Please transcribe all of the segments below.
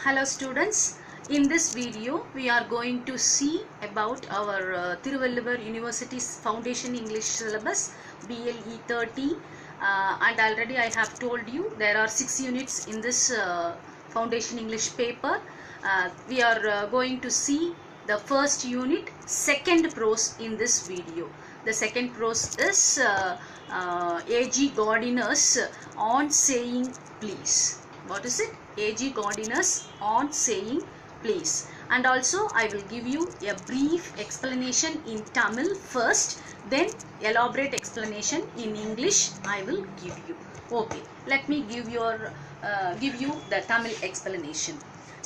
Hello students, in this video we are going to see about our Thiruvalluvar University's Foundation English syllabus BLE 30 and already I have told you there are 6 units in this Foundation English paper. We are going to see the first unit, second prose in this video. The second prose is A.G. Gardner's On Saying Please. What is it? A.G. Gardner's On Saying Please. And also I will give you a brief explanation in Tamil first, then elaborate explanation in English I will give you. Okay, let me give you the Tamil explanation.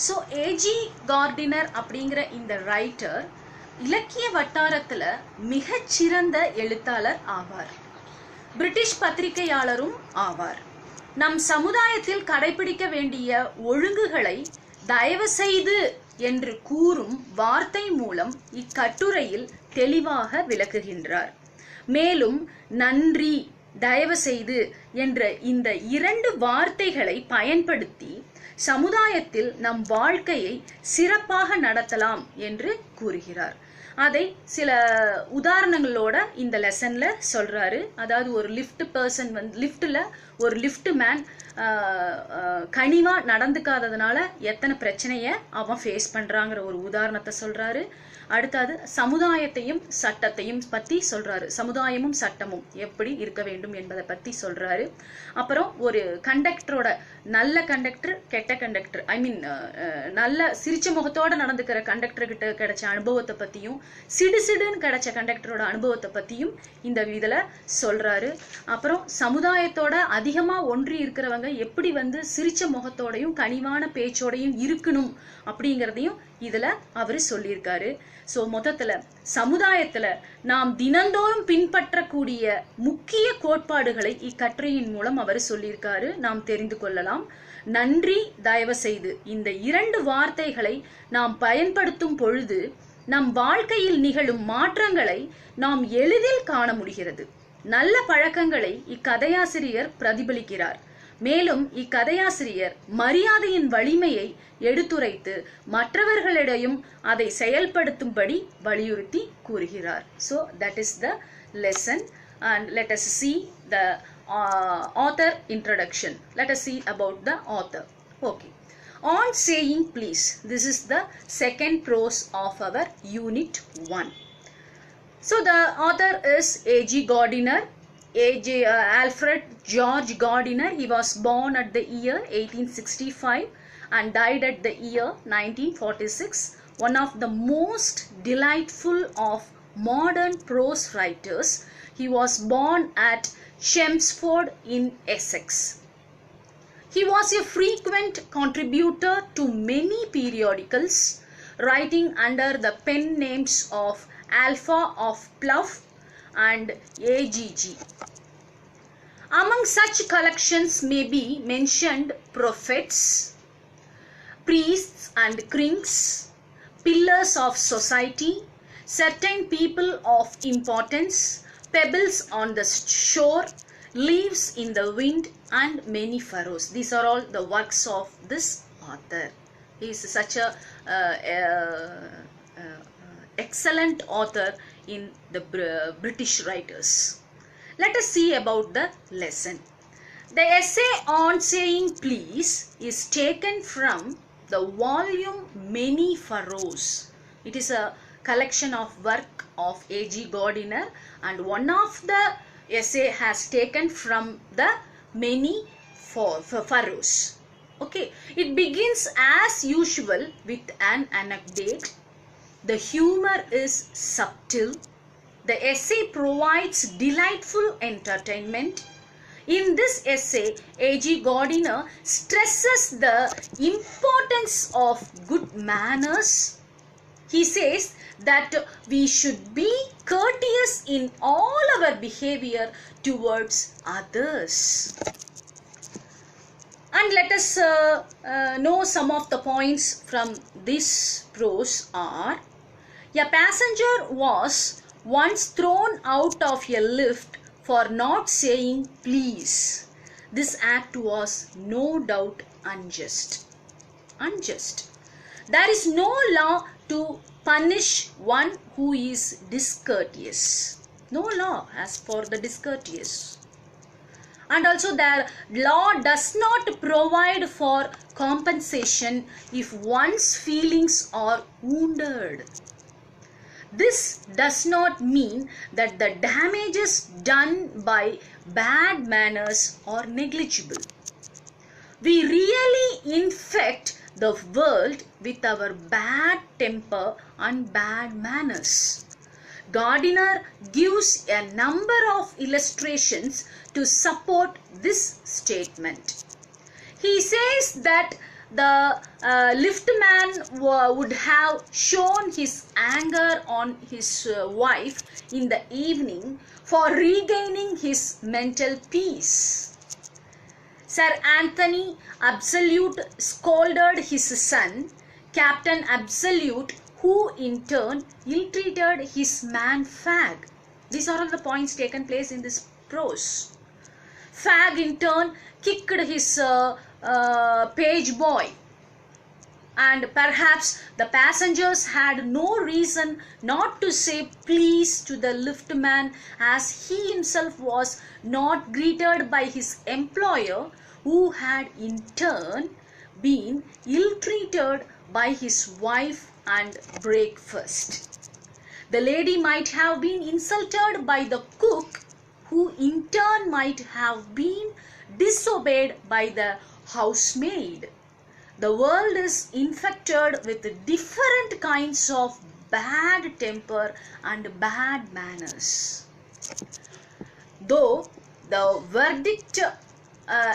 So A.G. Gardner அப்படிங்கிற இந்த writer இலக்கிய வட்டாரத்தில் மிகச்சிறந்த எழுத்தாளர் ஆவார். British பத்திரிகையாளரும் ஆவார். நம் சமுதாயத்தில் கடைபிடிக்க வேண்டிய ஒழுங்குகளை தயவு செய்து என்று கூறும் வார்த்தை மூலம் இக்கட்டுரையில் தெளிவாக விளக்குகின்றார். மேலும் நன்றி, தயவு செய்து என்ற இந்த இரண்டு வார்த்தைகளை பயன்படுத்தி சமுதாயத்தில் நம் வாழ்க்கையை சிறப்பாக நடத்தலாம் என்று கூறுகிறார். அதை சில உதாரணங்களோட இந்த லெசன்ல சொல்றாரு. அதாவது ஒரு லிஃப்ட் பர்சன் லிஃப்ட்ல ஒரு லிஃப்ட் மேன் கனிவா நடந்துக்காததுனால எத்தனை பிரச்சனைய அவன் ஃபேஸ் பண்றாங்கிற ஒரு உதாரணத்தை சொல்றாரு. அடுத்தது சமுதாயத்தையும் சட்டத்தையும் பத்தி சொல்றாரு. சமுதாயமும் சட்டமும் எப்படி இருக்க வேண்டும் என்பதை பத்தி சொல்றாரு. அப்புறம் ஒரு கண்டக்டரோட நல்ல கண்டக்டர், கெட்ட கண்டக்டர், நல்ல சிரிச்ச முகத்தோட நடந்துக்கிற கண்டக்டர் கிட்ட கிடைச்ச அனுபவத்தை பத்தியும் சிடுசிடுன்னு கிடைச்ச கண்டக்டரோட அனுபவத்தை பத்தியும் இந்த இதுல சொல்றாரு. அப்புறம் சமுதாயத்தோட அதிகமா ஒன்றி இருக்கிறவங்க எப்படி சிரிச்ச முகத்தோடையும் கனிவான பேச்சோடையும் இருக்கணும் அப்படிங்கிறதையும் இதுல அவரு சொல்லியிருக்காரு. சோ மொத்தத்துல சமுதாயத்துல நாம் தினந்தோறும் பின்பற்றக்கூடிய முக்கிய கோட்பாடுகளை இக்கட்டுரையின் மூலம் அவர் சொல்லியிருக்காரு. நாம் தெரிந்து கொள்ளலாம். நன்றி, தயவு செய்து இந்த இரண்டு வார்த்தைகளை நாம் பயன்படுத்தும் பொழுது நம் வாழ்க்கையில் நிகழும் மாற்றங்களை நாம் எளிதில் காண முடிகிறது. நல்ல பழக்கங்களை இக்கதையாசிரியர் பிரதிபலிக்கிறார். மேலும் இக்கதையாசிரியர் மரியாதையின் வலிமையை எடுத்துரைத்து மற்றவர்களிடையும் அதை செயல்படுத்தும்படி வலியுறுத்தி கூறுகிறார். So that is the lesson and let us see the author introduction. Let us see about the author. Okay. On saying please. This is the second prose of our unit 1. So the author is A.G. Gardner. Alfred George Gardner. He was born at the year 1865 and died at the year 1946. One of the most delightful of modern prose writers. He was born at Chelmsford in Essex. He was a frequent contributor to many periodicals, writing under the pen names of Alpha of Plough and AGG. Among such collections may be mentioned Prophets, Priests and Kings, Pillars of Society, Certain People of Importance, Pebbles on the Shore, Leaves in the Wind and Many Furrows. These are all the works of this author. He is such a excellent author in the British writers. Let us see about the lesson. The essay On Saying Please is taken from the volume Many Furrows. It is a collection of work of A.G. Gardner and one of the essay has taken from the Many Furrows. Okay, it begins as usual with an anecdote. The humor is subtle. The essay provides delightful entertainment. In this essay, A.G. Gardner stresses the importance of good manners. He says that we should be courteous in all our behavior towards others. And let us know some of the points from this prose are: a passenger was once thrown out of a lift for not saying please. This act was no doubt unjust. unjust. There is no law to punish one who is discourteous. No law as for the discourteous. And also the law does not provide for compensation if one's feelings are wounded. This does not mean that the damages done by bad manners are negligible. We really infect the world with our bad temper and bad manners. Gardiner gives a number of illustrations to support this statement. He says that the liftman would have shown his anger on his wife in the evening for regaining his mental peace. Sir Anthony Absolute scolded his son, Captain Absolute, who in turn ill-treated his man Fag. These are all the points taken place in this prose. Fag in turn kicked his page boy, and perhaps the passengers had no reason not to say please to the liftman, as he himself was not greeted by his employer, who had in turn been ill-treated by his wife and breakfast. The lady might have been insulted by the cook, who in turn might have been disobeyed by the housemaid. The world is infected with different kinds of bad temper and bad manners. Though the verdict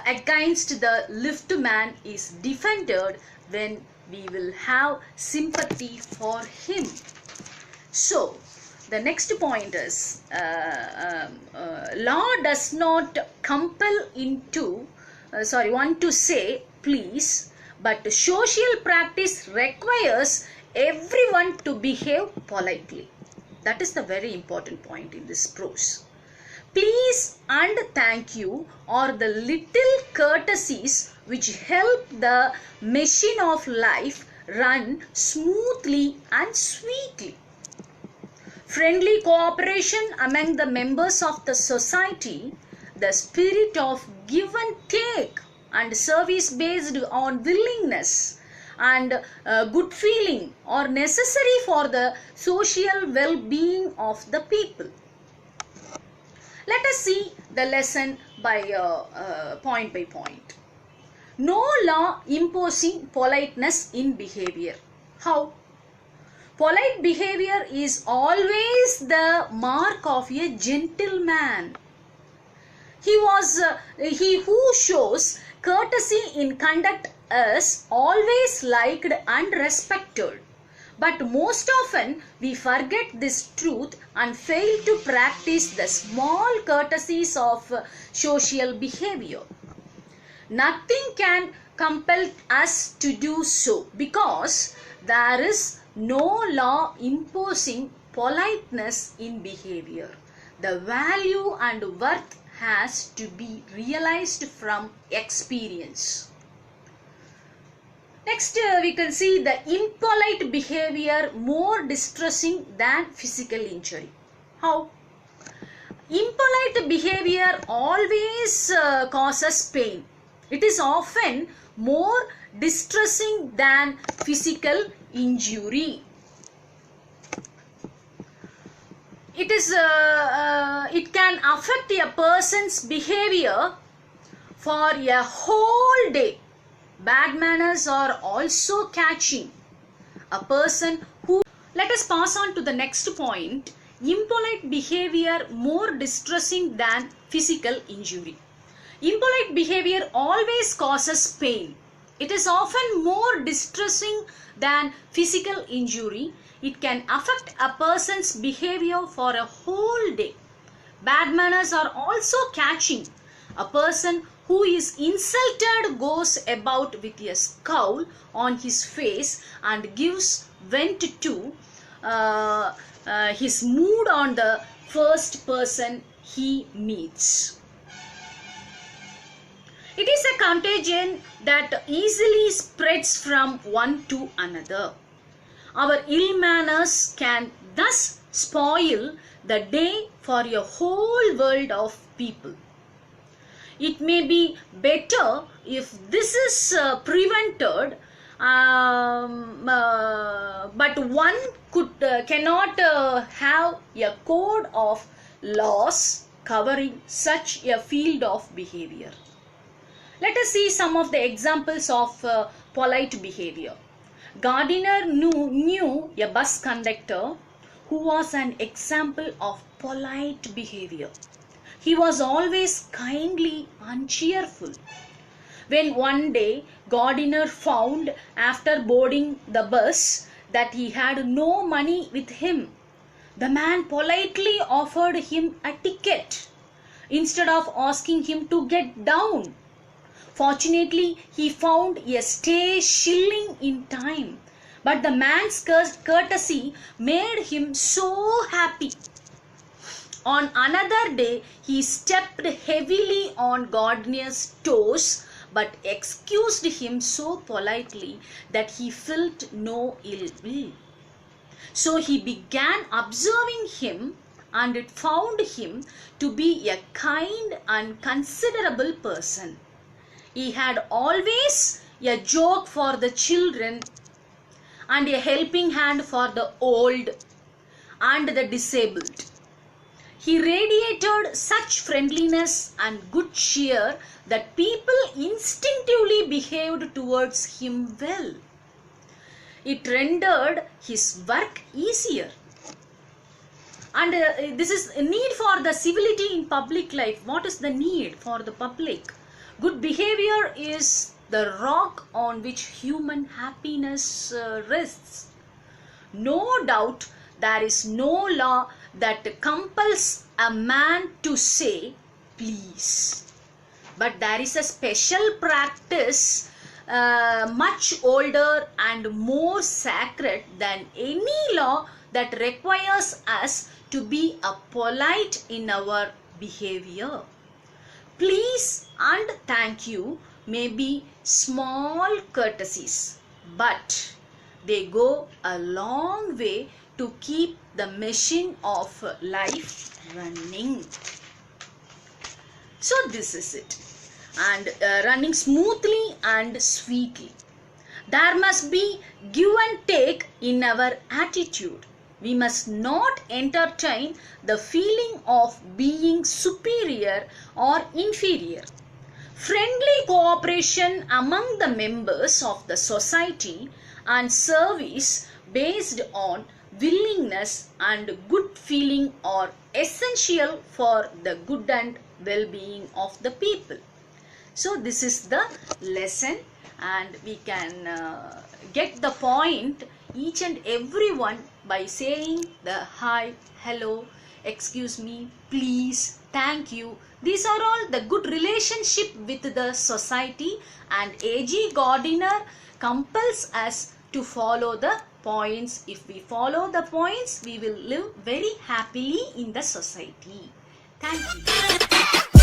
against the liftman is defended when we will have sympathy for him. So, the next point is law does not compel one to say please, but social practice requires everyone to behave politely. That is the very important point in this prose. Please and thank you are the little courtesies which help the machine of life run smoothly and sweetly. Friendly cooperation among the members of the society, the spirit of give and take and service based on willingness and good feeling are necessary for the social well-being of the people. Let us see the lesson by point by point. No law imposing politeness in behavior. How? Polite behavior is always the mark of a gentleman. He who shows courtesy in conduct is always liked and respected. But most often we forget this truth and fail to practice the small courtesies of social behavior. Nothing can compel us to do so because there is no law imposing politeness in behavior. The value and worth has to be realized from experience. Next, we can see the impolite behavior more distressing than physical injury. How? Impolite behavior always causes pain. It is often more distressing than physical injury. It can affect a person's behavior for a whole day. Bad manners are also catching a person who... Let us pass on to the next point. Impolite behavior more distressing than physical injury. Impolite behavior always causes pain. It is often more distressing than physical injury. It can affect a person's behavior for a whole day. Bad manners are also catching. A person who is insulted goes about with a scowl on his face and gives vent to his mood on the first person he meets. It is a contagion that easily spreads from one to another. Our ill manners can thus spoil the day for a whole world of people. It may be better if this is prevented, but one cannot have a code of laws covering such a field of behavior. Let us see some of the examples of polite behavior. Gardiner knew a bus conductor who was an example of polite behavior. He was always kindly and cheerful. When one day Gardiner found after boarding the bus that he had no money with him, the man politely offered him a ticket instead of asking him to get down. Fortunately, he found a stray shilling in time, but the man's courtesy made him so happy. On another day, he stepped heavily on Gardiner's toes, but excused him so politely that he felt no ill will. So he began observing him, and it found him to be a kind and considerable person. He had always a joke for the children and a helping hand for the old and the disabled. He radiated such friendliness and good cheer that people instinctively behaved towards him well. It rendered his work easier. And this is a need for the civility in public life. What is the need for the public? Good behavior is the rock on which human happiness rests. No doubt there is no law that compels a man to say please. But there is a special practice much older and more sacred than any law that requires us to be polite in our behavior. Please and thank you may be small courtesies, but they go a long way to keep the machine of life running. So this is it, and running smoothly and sweetly. There must be give and take in our attitude. We must not entertain the feeling of being superior or inferior. Friendly cooperation among the members of the society and service based on willingness and good feeling are essential for the good and well-being of the people. So this is the lesson, and we can get the point each and every one by saying the hi, hello, excuse me, please, thank you. These are all the good relationship with the society, and A.G. Gardiner compels us to follow the points. If we follow the points, we will live very happily in the society. Thank you.